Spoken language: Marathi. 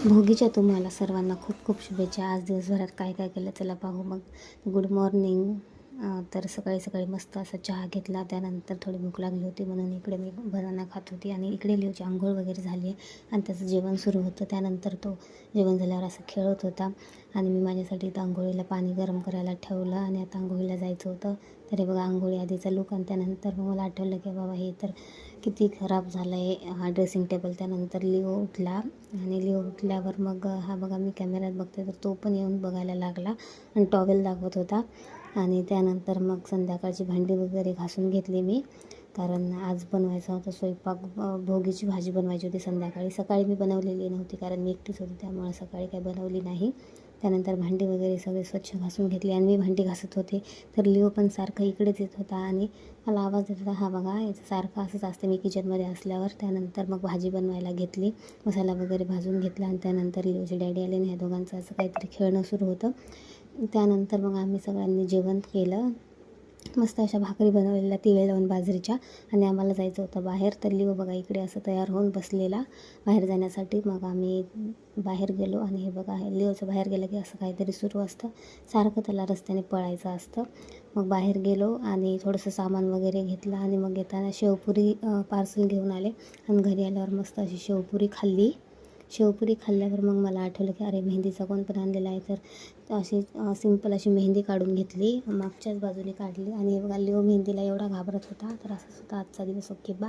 भोगीच्या तुम्हाला सर्वांना खूप खूप शुभेच्छा. आज दिवसभरात काय काय केलं चला पाहू मग. Good morning. तर सकाळी सकाळी मस्त असा चहा घेतला. त्यानंतर थोडी भूक लागली होती म्हणून इकडे मी बनाना खात होती आणि इकडे लिओची आंघोळ वगैरे झाली आहे आणि त्याचं जेवण सुरू होतं. त्यानंतर तो जेवण झाल्यावर असं खेळत होता आणि मी माझ्यासाठी इथं आंघोळीला पाणी गरम करायला ठेवलं आणि आता आंघोळीला जायचं होतं. तर हे बघा आंघोळी आधीचा लूक आणि त्यानंतर मग मला आठवलं की बाबा हे तर किती खराब झालं आहे हा ड्रेसिंग टेबल. त्यानंतर लिओ उठला आणि लिओ उठल्यावर मग हा बघा मी कॅमेऱ्यात बघते तर तो पण येऊन बघायला लागला आणि टॉवेल दाखवत होता. आणि त्यानंतर मग संध्याकाळची भांडी वगैरे घासून घेतली मी, कारण आज बनवायचा होता स्वयंपाक. भोगीची भाजी बनवायची होती संध्याकाळी. सकाळी मी बनवलेली नव्हती कारण मी एकटीच होती, त्यामुळे सकाळी काही बनवली नाही. त्यानंतर भांडी वगैरे सगळे स्वच्छ घासून घेतली आणि मी भांडी घासत होते तर लिओ पण सारखं इकडेच येत होता आणि मला आवाज येत होता. हा बघा याचं सारखं असंच असतं मी किचनमध्ये असल्यावर. त्यानंतर मग भाजी बनवायला घेतली, मसाला वगैरे भाजून घेतला आणि त्यानंतर लिओचे डॅडी आले आणि ह्या दोघांचं असं काहीतरी खेळणं सुरू होतं. त्यानंतर मग आम्ही सगळ्यांनी जेवण केलं. मस्त अशा भाकरी बनवलेल्या तिळ लावून बाजरीच्या आणि आम्हाला जायचं होतं बाहेर. तर लिओ बघा इकडे असं तयार होऊन बसलेला बाहेर जाण्यासाठी. मग आम्ही बाहेर गेलो आणि हे बघा लिओचं बाहेर गेलं की असं काहीतरी सुरू असतं, सारखं त्याला रस्त्याने पळायचं असतं. मग बाहेर गेलो आणि थोडंसं सामान वगैरे घेतलं आणि मग येताना शेवपुरी पार्सल घेऊन आले आणि घरी आल्यावर मस्त अशी शेवपुरी खाल्ली. शेवपुरी खाल्ल्यावर मग मला आठवलं की अरे मेहंदीचा कोण पण आणलेला आहे. तर अशी सिंपल अशी मेहंदी काढून घेतली, मागच्याच बाजूने काढली आणि हे बघा लिओ मेहंदीला एवढा घाबरत होता. तर असंच होता आजचा दिवस. Okay bye.